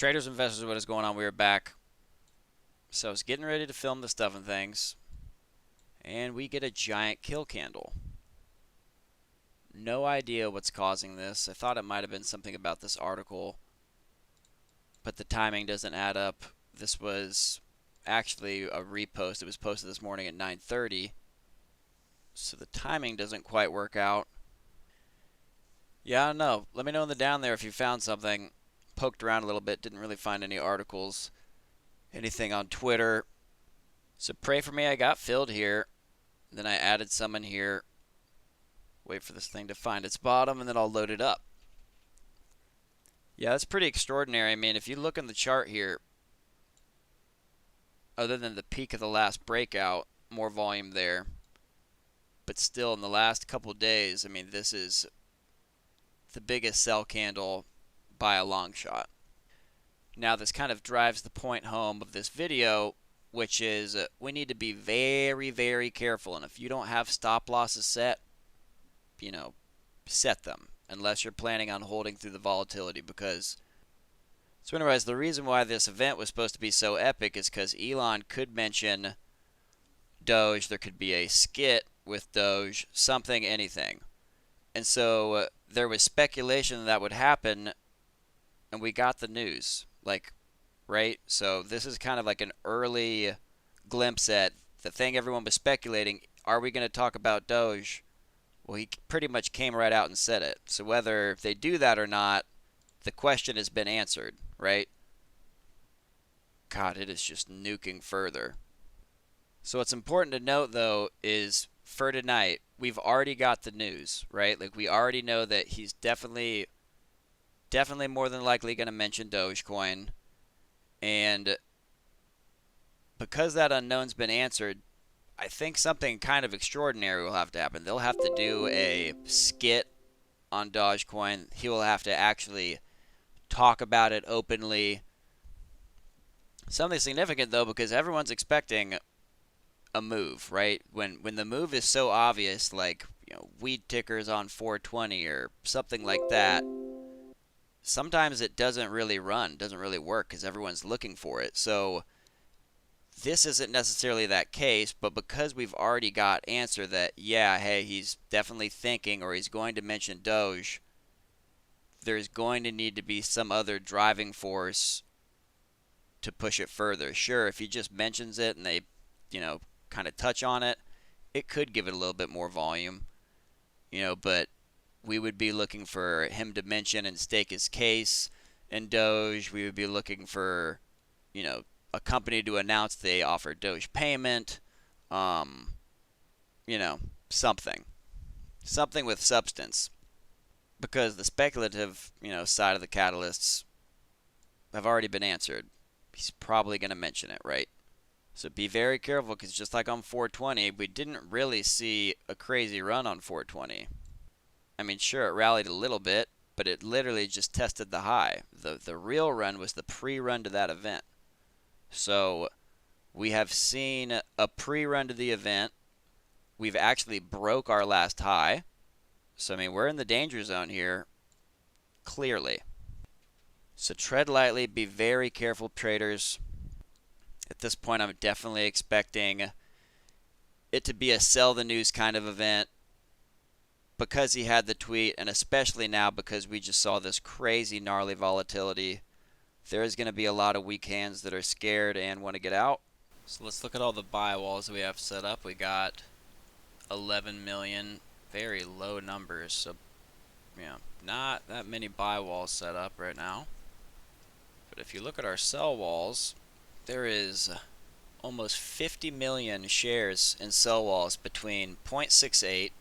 Traders, investors, what is going on? We are back. So I was getting ready to film the stuff and things, and we get a giant kill candle. No idea what's causing this. I thought it might have been something about this article, but the timing doesn't add up. This was actually a repost. It was posted this morning at 9:30, so the timing doesn't quite work out. Yeah, I don't know. Let me know in the down there if you found something. Poked around a little bit, didn't really find any articles, anything on Twitter. So pray for me. I got filled here. Then I added some in here. Wait for this thing to find its bottom, and then I'll load it up. Yeah, that's pretty extraordinary. I mean, if you look in the chart here, other than the peak of the last breakout, more volume there. But still, in the last couple days, I mean, this is the biggest sell candle by a long shot. Now, this kind of drives the point home of this video, which is we need to be very, very careful. And if you don't have stop losses set, set them unless you're planning on holding through the volatility. Because, so anyways, the reason why this event was supposed to be so epic is because Elon could mention Doge. There could be a skit with Doge, something, anything. And so there was speculation that would happen, and we got the news. Right? So this is kind of like an early glimpse at the thing everyone was speculating. Are we going to talk about Doge? Well, he pretty much came right out and said it. So whether they do that or not, the question has been answered, right? God, it is just nuking further. So what's important to note, though, is for tonight, we've already got the news, right? Like, we already know that he's definitely more than likely going to mention Dogecoin. And because that unknown's been answered, I think something kind of extraordinary will have to happen. They'll have to do a skit on Dogecoin. He will have to actually talk about it openly. Something significant, though, because everyone's expecting a move, right? When the move is so obvious, like, weed tickers on 420 or something like that, sometimes it doesn't really run, doesn't really work because everyone's looking for it. So this isn't necessarily that case, but because we've already got answer that, yeah, hey, he's definitely thinking or he's going to mention Doge, there's going to need to be some other driving force to push it further. Sure, if he just mentions it and they, kind of touch on it, it could give it a little bit more volume, but we would be looking for him to mention and stake his case in Doge. We would be looking for, a company to announce they offer Doge payment, something with substance, because the speculative, side of the catalysts have already been answered. He's probably going to mention it, right? So be very careful, because just like on 420, we didn't really see a crazy run on 420. I mean, sure, it rallied a little bit, but it literally just tested the high. The real run was the pre-run to that event. So we have seen a pre-run to the event. We've actually broke our last high. So, I mean, we're in the danger zone here, clearly. So tread lightly, be very careful, traders. At this point, I'm definitely expecting it to be a sell the news kind of event because he had the tweet, and especially now because we just saw this crazy gnarly volatility. There is going to be a lot of weak hands that are scared and want to get out. So let's look at all the buy walls we have set up. We got 11 million, very low numbers. So, not that many buy walls set up right now. But if you look at our sell walls, there is almost 50 million shares in sell walls between 0.68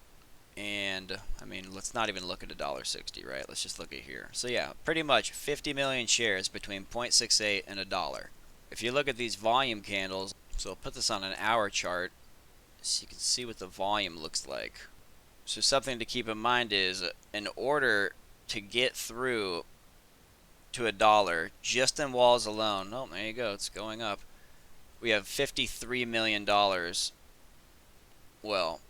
and, I mean, let's not even look at $1.60, right? Let's just look at here. So yeah, pretty much 50 million shares between 0.68 and $1. If you look at these volume candles, so I'll put this on an hour chart so you can see what the volume looks like. So something to keep in mind is, in order to get through to $1, just in walls alone, oh, there you go, it's going up. We have $53 million. Well,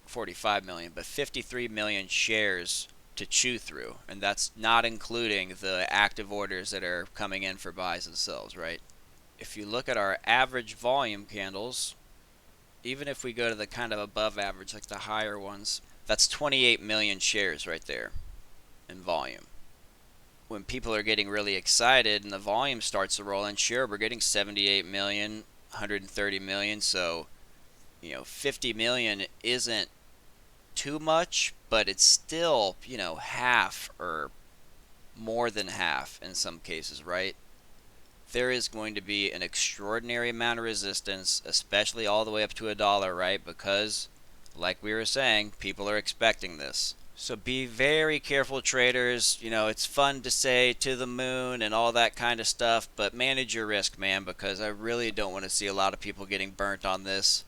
45 million, but 53 million shares to chew through, and that's not including the active orders that are coming in for buys and sells, right? If you look at our average volume candles, even if we go to the kind of above average, like the higher ones, that's 28 million shares right there in volume. When people are getting really excited and the volume starts to roll in, sure, we're getting 78 million, 130 million, so 50 million isn't too much, but it's still, half or more than half in some cases, right? There is going to be an extraordinary amount of resistance, especially all the way up to $1, right? Because, like we were saying, people are expecting this. So be very careful, traders. It's fun to say to the moon and all that kind of stuff, but manage your risk, man, because I really don't want to see a lot of people getting burnt on this.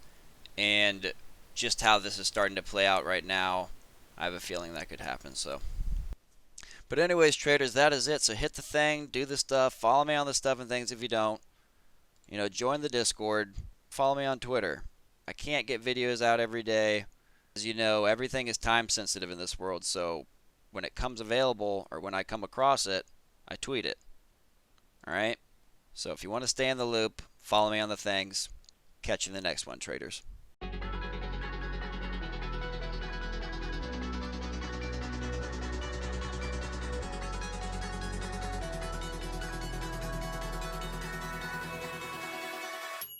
And just how this is starting to play out right now, I have a feeling that could happen. But anyways, traders, that is it. So hit the thing, do the stuff, follow me on the stuff and things if you don't. Join the Discord, follow me on Twitter. I can't get videos out every day. As you know, everything is time sensitive in this world, so when it comes available or when I come across it, I tweet it. All right? So if you want to stay in the loop, follow me on the things. Catch you in the next one, traders.